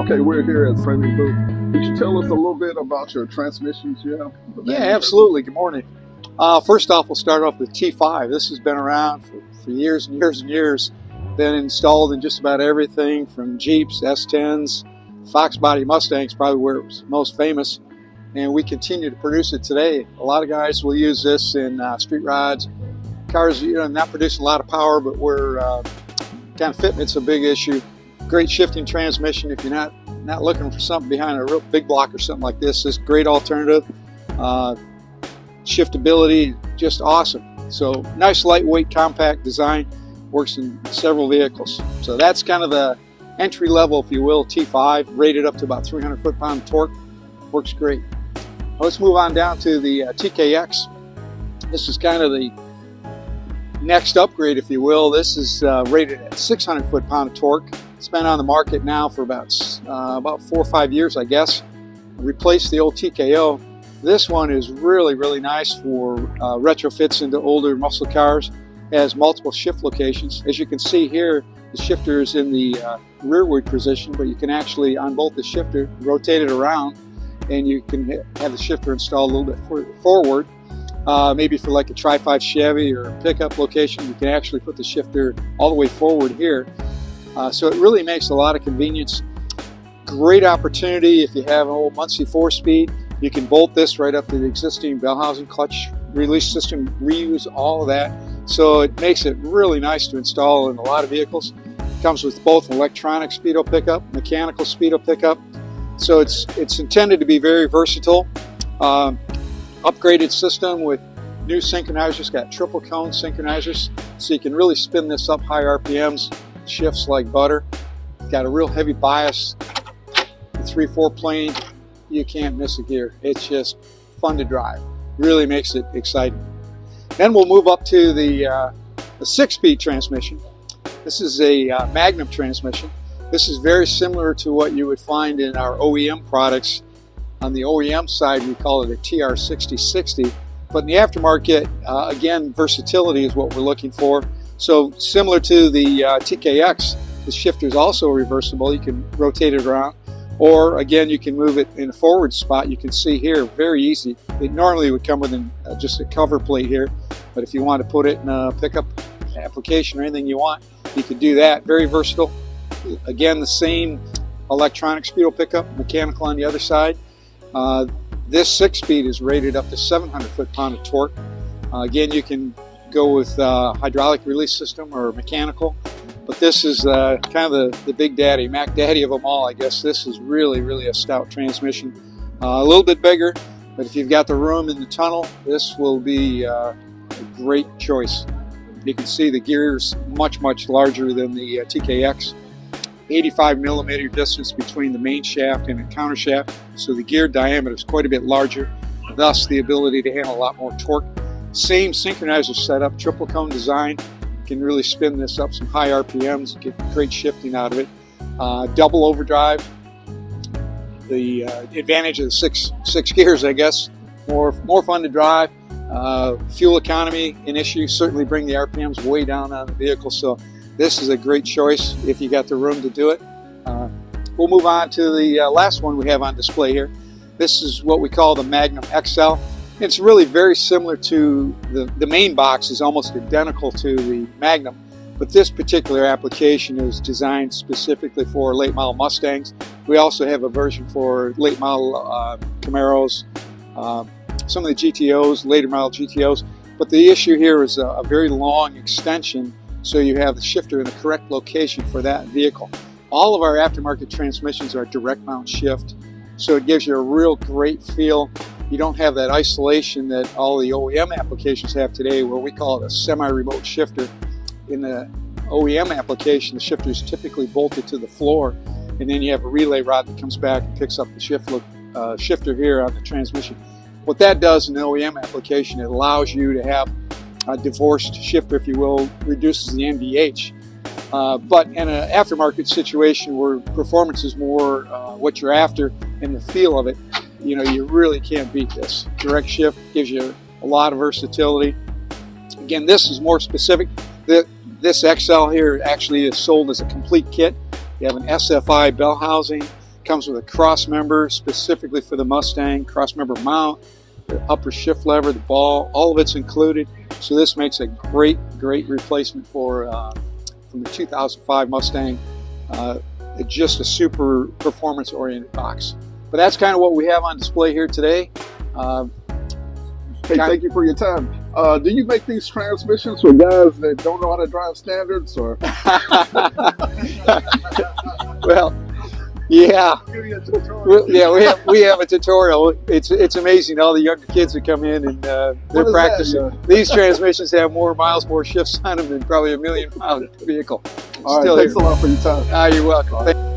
Okay, we're here at Framing Booth. Could you tell us a little bit about your transmissions you have? Yeah, absolutely. Good morning. First off, we'll start off with T5. This has been around for years and years and years. Been installed in just about everything from Jeeps, S10s, Fox body Mustangs, probably where it was most famous. And we continue to produce it today. A lot of guys will use this in street rods. Cars, not producing a lot of power, but we're kind of fitment's a big issue. Great shifting transmission if you're not looking for something behind a real big block or something like this. This is a great alternative. Shiftability, just awesome. So nice, lightweight, compact design. Works in several vehicles. So that's kind of the entry level, if you will, T5, rated up to about 300 foot-pound torque. Works great. Let's move on down to the TKX. This is kind of the next upgrade, if you will. This is rated at 600 foot-pound of torque. It's been on the market now for about 4 or 5 years, I guess. Replaced the old TKO. This one is really, really nice for retrofits into older muscle cars. It has multiple shift locations. As you can see here, the shifter is in the rearward position, but you can actually unbolt the shifter, rotate it around, and you can have the shifter installed a little bit forward. Maybe for like a Tri-5 Chevy or a pickup location, you can actually put the shifter all the way forward here. So it really makes a lot of convenience. Great opportunity if you have an old Muncie 4-speed. You can bolt this right up to the existing bell housing, clutch release system, reuse all of that. So it makes it really nice to install in a lot of vehicles. It comes with both electronic speedo pickup, mechanical speedo pickup. So it's intended to be very versatile. Upgraded system with new synchronizers, got triple cone synchronizers, so you can really spin this up high RPMs, shifts like butter. Got a real heavy bias, the 3/4 plane, you can't miss a gear. It's just fun to drive, really makes it exciting. Then we'll move up to the 6-speed transmission. This is a Magnum transmission. This is very similar to what you would find in our OEM products. On the OEM side, we call it a TR6060, but in the aftermarket, again, versatility is what we're looking for. So similar to the TKX, the shifter is also reversible. You can rotate it around, or again, you can move it in a forward spot. You can see here, very easy. It normally would come with just a cover plate here, but if you want to put it in a pickup application or anything you want, you can do that. Very versatile. Again, the same electronic speedo pickup, mechanical on the other side. This 6-speed is rated up to 700 foot-pound of torque. Again, you can go with hydraulic release system or mechanical, but this is kind of the big daddy, Mac Daddy of them all, I guess. This is really, really a stout transmission. A little bit bigger, but if you've got the room in the tunnel, this will be a great choice. You can see the gears much, much larger than the TKX. 85 millimeter distance between the main shaft and the counter shaft, so the gear diameter is quite a bit larger, thus the ability to handle a lot more torque. Same synchronizer setup, triple cone design. You can really spin this up some high RPMs, get great shifting out of it. Double overdrive. The advantage of the six gears, I guess, more fun to drive. Fuel economy, an issue, certainly bring the RPMs way down on the vehicle. So this is a great choice if you got the room to do it. We'll move on to the last one we have on display here. This is what we call the Magnum XL. It's really very similar to the main box, is almost identical to the Magnum, but this particular application is designed specifically for late model Mustangs. We also have a version for late model Camaros, some of the GTOs, later model GTOs, but the issue here is a very long extension, so you have the shifter in the correct location for that vehicle. All of our aftermarket transmissions are direct mount shift, so it gives you a real great feel. You don't have that isolation that all the OEM applications have today, where we call it a semi-remote shifter. In the OEM application, the shifter is typically bolted to the floor, and then you have a relay rod that comes back and picks up the shifter here on the transmission. What that does in the OEM application, it allows you to have a divorced shifter, if you will, reduces the NVH. But in an aftermarket situation where performance is more what you're after and the feel of it, you really can't beat this. Direct shift gives you a lot of versatility. Again, this is more specific. This XL here actually is sold as a complete kit. You have an SFI bell housing, Comes with a cross member specifically for the Mustang, cross member mount, the upper shift lever, the ball, all of it's included. So this makes a great replacement for from the 2005 Mustang. Just a super performance oriented box. But that's kind of what we have on display here today. Hey, thank you for your time. Do you make these transmissions for guys that don't know how to drive standards, or? Well, yeah. Yeah, we have a tutorial. It's amazing, all the younger kids that come in and they're practicing. These transmissions have more miles, more shifts on them than probably a 1,000,000 mile vehicle. All right, thanks a lot for your time. You're welcome.